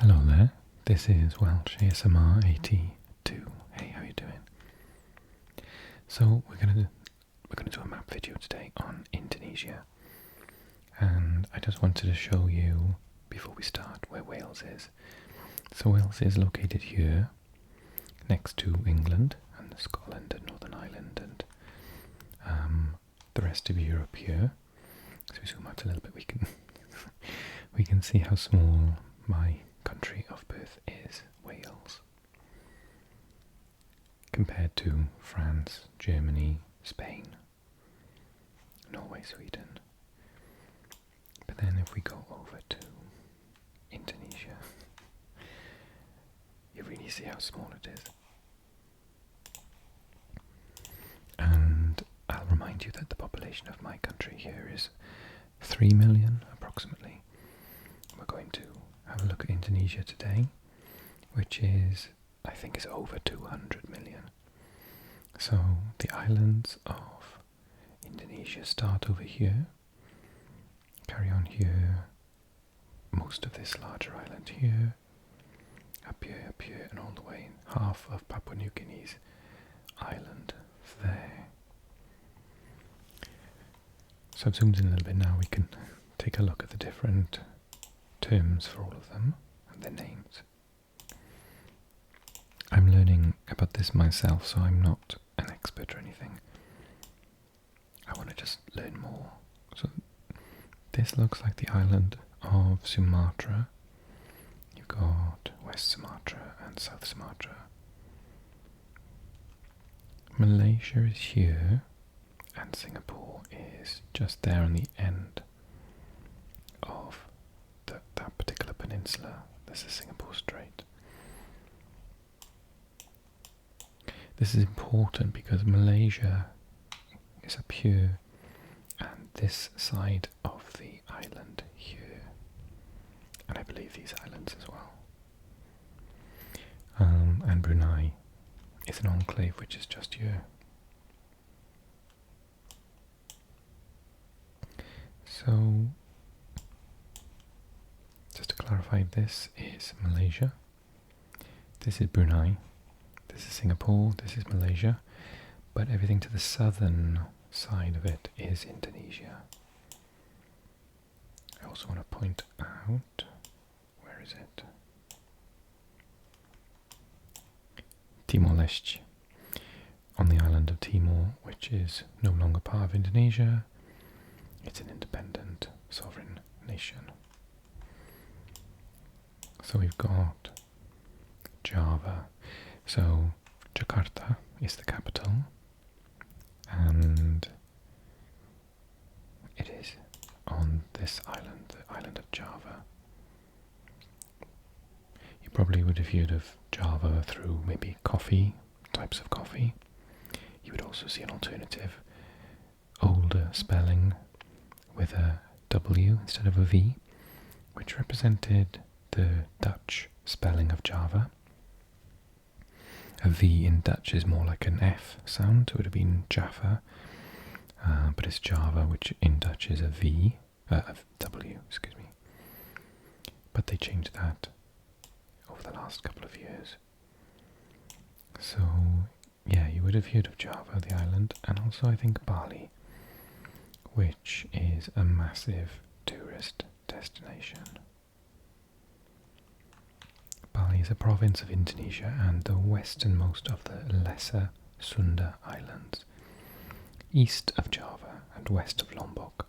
Hello there, this is Welsh ASMR 82. Hey, how you doing? So we're gonna do a map video today on Indonesia, and I just wanted to show you before we start where Wales is. So Wales is located here, next to England and Scotland and Northern Ireland and the rest of Europe here. So we zoom out a little bit, we can see how small my country of birth is, Wales, compared to France, Germany, Spain, Norway, Sweden. But then if we go over to Indonesia, you really see how small it is. And I'll remind you that the population of my country here is 3 million approximately. We're going to have a look at Indonesia today, which is, I think, is over 200 million. So the islands of Indonesia start over here, carry on here, most of this larger island here, up here, and all the way half of Papua New Guinea's island there. So I've zoomed in a little bit now, we can take a look at the different terms for all of them and their names. I'm learning about this myself, so I'm not an expert or anything. I want to just learn more. So this looks like the island of Sumatra. You've got West Sumatra and South Sumatra. Malaysia is here, and Singapore is just there on the end of that particular peninsula. This is Singapore Strait. This is important because Malaysia is up here and this side of the island here, and I believe these islands as well. And Brunei is an enclave which is just here. So just to clarify, this is Malaysia, this is Brunei, this is Singapore, this is Malaysia, but everything to the southern side of it is Indonesia. I also want to point out, where is it? Timor-Leste, on the island of Timor, which is no longer part of Indonesia. It's an independent, sovereign nation. So we've got Java. So Jakarta is the capital, and it is on this island, the island of Java. You probably would have heard of Java through maybe coffee, types of coffee. You would also see an alternative, older spelling with a W instead of a V, which represented the Dutch spelling of Java. A V in Dutch is more like an F sound, it would have been Jaffa, but it's Java, which in Dutch is a V, a W, excuse me. But they changed that over the last couple of years. So, yeah, you would have heard of Java, the island, and also I think Bali, which is a massive tourist destination. Bali is a province of Indonesia and the westernmost of the Lesser Sunda Islands. East of Java and west of Lombok,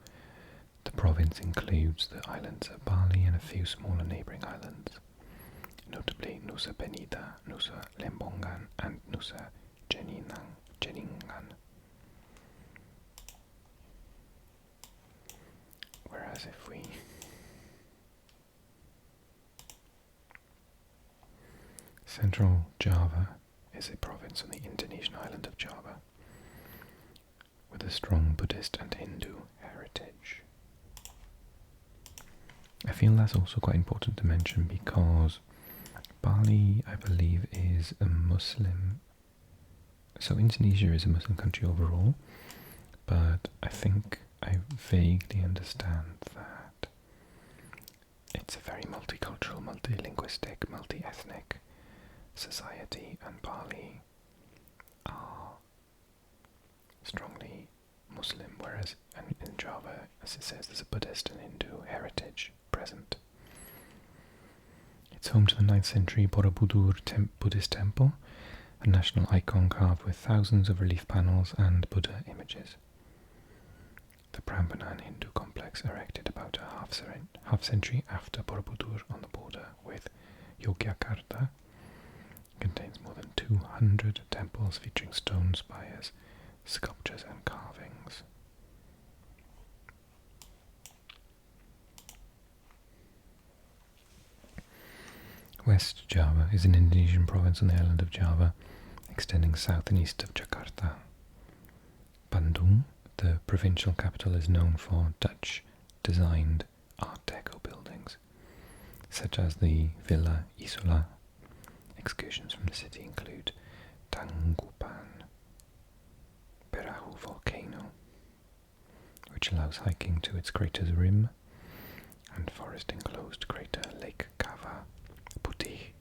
the province includes the islands of Bali and a few smaller neighbouring islands, notably Nusa Penida, Nusa Lembongan and Nusa Jeningan. Whereas if we Central Java is a province on the Indonesian island of Java with a strong Buddhist and Hindu heritage. I feel that's also quite important to mention because Bali, I believe, is a Muslim. So Indonesia is a Muslim country overall, but I think I vaguely understand that It's a very multicultural, multilinguistic, multi-ethnic society, and Bali are strongly Muslim, whereas in Java, as it says, there's a Buddhist and Hindu heritage present. It's home to the 9th century Borobudur Buddhist temple, a national icon carved with thousands of relief panels and Buddha images. The Prambanan Hindu complex, erected about a half century after Borobudur on the border with Yogyakarta, contains more than 200 temples featuring stone spires, sculptures and carvings. West Java is an Indonesian province on the island of Java, extending south and east of Jakarta. Bandung, the provincial capital, is known for Dutch-designed Art Deco buildings, such as the Villa Isola. Excursions from the city include Tangkuban Perahu volcano, which allows hiking to its crater's rim, and forest-enclosed crater Lake Kava Putih.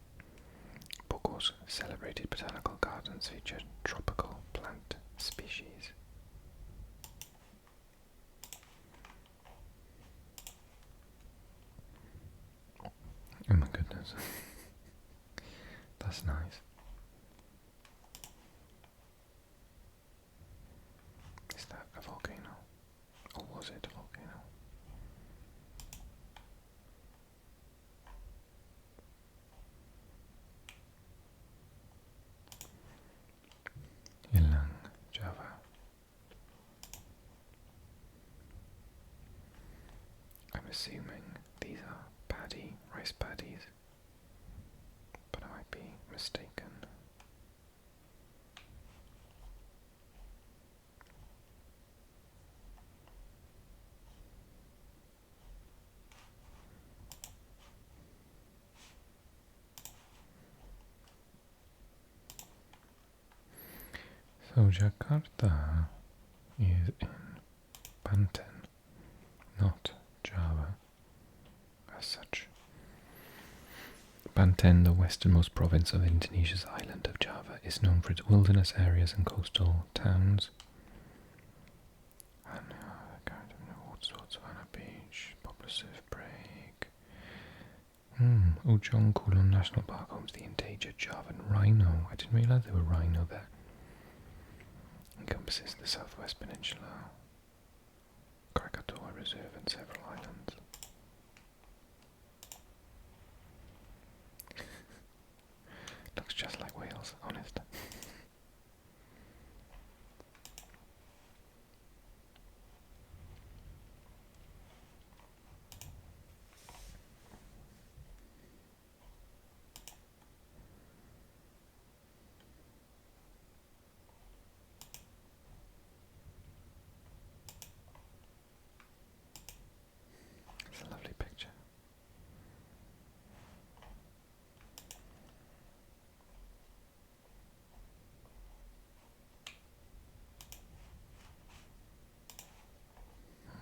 Bogor's celebrated botanical gardens feature tropical plant species. Oh my goodness. That's nice. Is that a volcano? Or was it a volcano? Ilang, Java. I'm assuming these are rice paddies, but I might be mistaken. So Jakarta is in Banten, not Java as such. Banten, the westernmost province of Indonesia's island of Java, is known for its wilderness areas and coastal towns. And Savannah Beach, popular surf break. Ujung Kulon National Park homes the endangered Javan rhino. I didn't realise there were rhino there. Encompasses the southwest peninsula, Krakatoa Reserve and several islands. Looks just like Wales, honest. It's a lovely picture.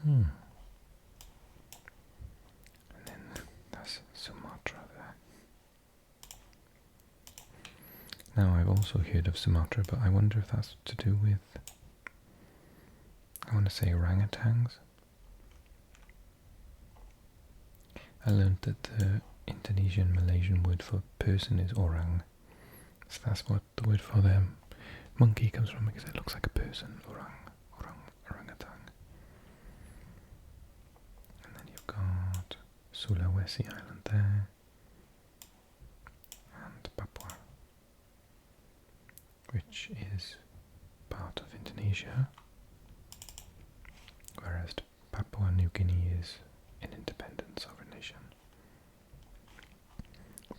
And then that's Sumatra there. Now I've also heard of Sumatra, but I wonder if that's to do with, I want to say orangutans. I learned that the Indonesian Malaysian word for person is orang. So that's what the word for the monkey comes from, because it looks like a person. Orangutan. And then you've got Sulawesi Island there, and Papua, which is part of Indonesia, whereas Papua New Guinea is an independent sovereign nation.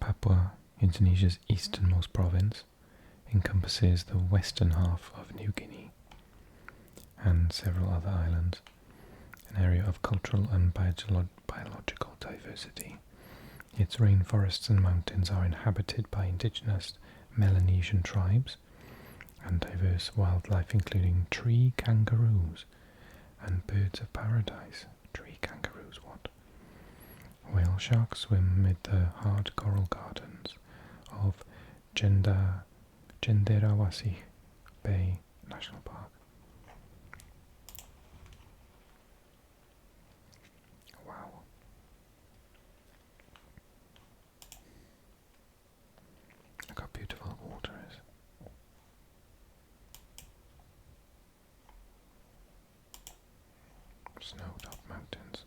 Papua, Indonesia's easternmost province, encompasses the western half of New Guinea and several other islands, an area of cultural and biological diversity. Its rainforests and mountains are inhabited by indigenous Melanesian tribes and diverse wildlife including tree kangaroos and birds of paradise. Tree kangaroos, what? Whale sharks swim amid the hard coral gardens of Cenderawasih Bay National Park. Wow. Look how beautiful the water is. Snow-topped mountains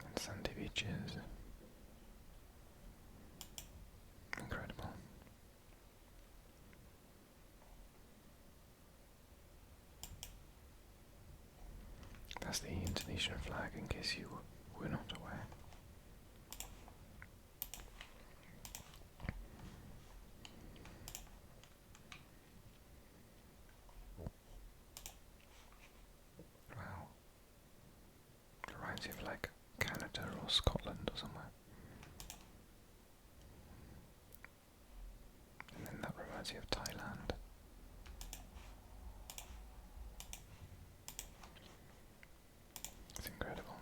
and sandy beaches. Incredible. That's the Indonesian flag, in case you were not aware. Wow. It reminds you of like Canada or Scotland or somewhere. And then that reminds you of Thailand. It's incredible.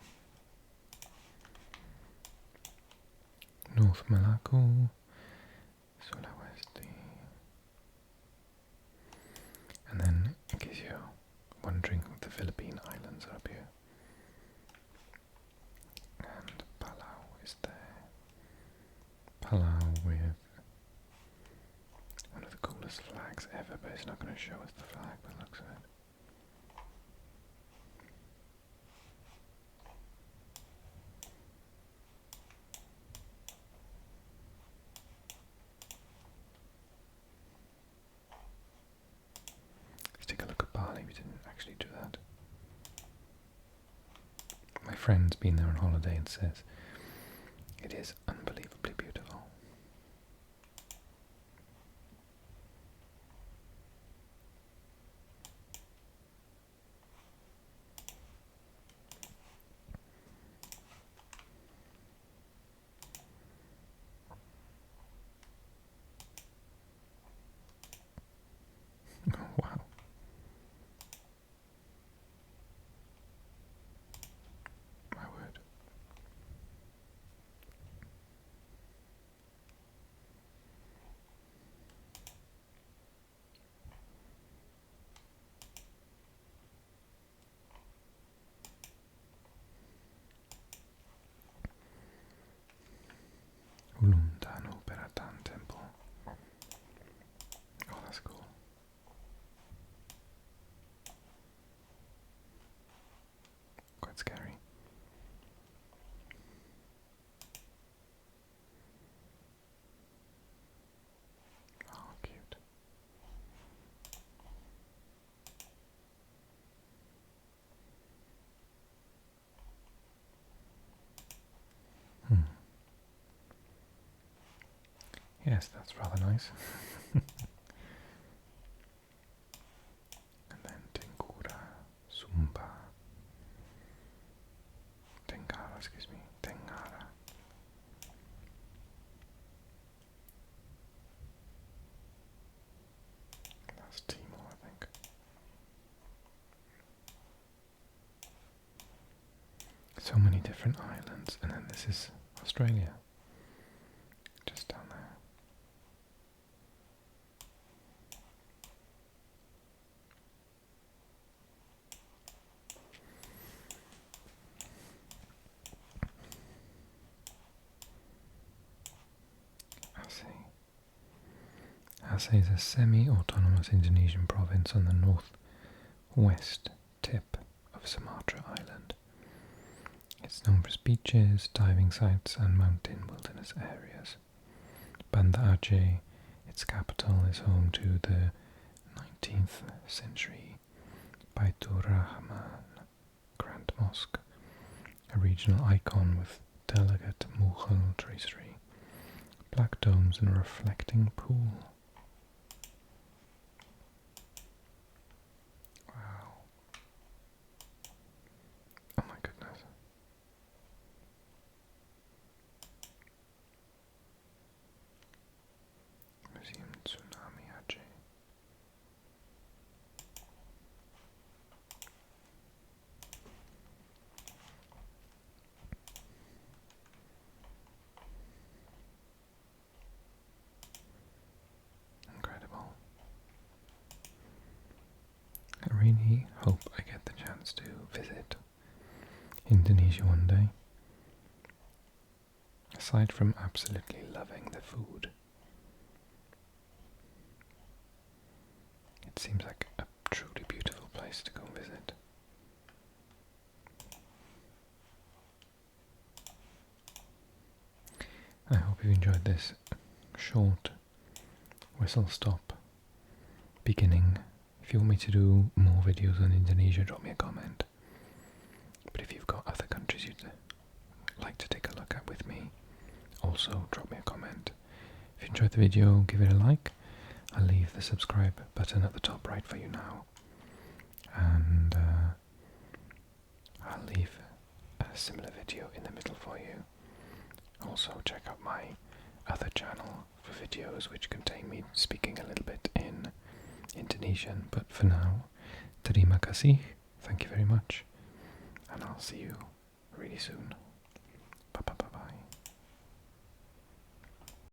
North Malacca, Sulawesi. And then, in case you're wondering, the Philippine Islands are up here. And Palau is there. Palau with one of the coolest flags ever, but it's not going to show us the flag, but looks at it. Let's take a look at Bali. We didn't actually do that. My friend's been there on holiday and says it is unbelievably beautiful. Oh, wow. My word. Ulundano Beratan Temple. Oh, that's cool. Quite scary. Oh, cute. Yes, that's rather nice. And then Tengkura, Sumba, Tengara, excuse me, Tengara. That's Timor, I think. So many different islands, and then this is Australia. Just down there. Aceh is a semi-autonomous Indonesian province on the northwest tip of Sumatra Island. It's known for its beaches, diving sites and mountain wilderness areas. Banda Aceh, its capital, is home to the 19th century Baitur Rahman Grand Mosque, a regional icon with delicate Mughal tracery, black domes and a reflecting pool. Wow. Oh my goodness. Museum Tsunami Aceh. Indonesia one day. Aside from absolutely loving the food, it seems like a truly beautiful place to go and visit. I hope you enjoyed this short whistle stop beginning. If you want me to do more videos on Indonesia, drop me a comment. But if you've got other countries you'd like to take a look at with me, also drop me a comment. If you enjoyed the video, give it a like. I'll leave the subscribe button at the top right for you now. And I'll leave a similar video in the middle for you. Also check out my other channel for videos which contain me speaking a little bit in Indonesian. But for now, terima kasih, thank you very much, and I'll see you really soon.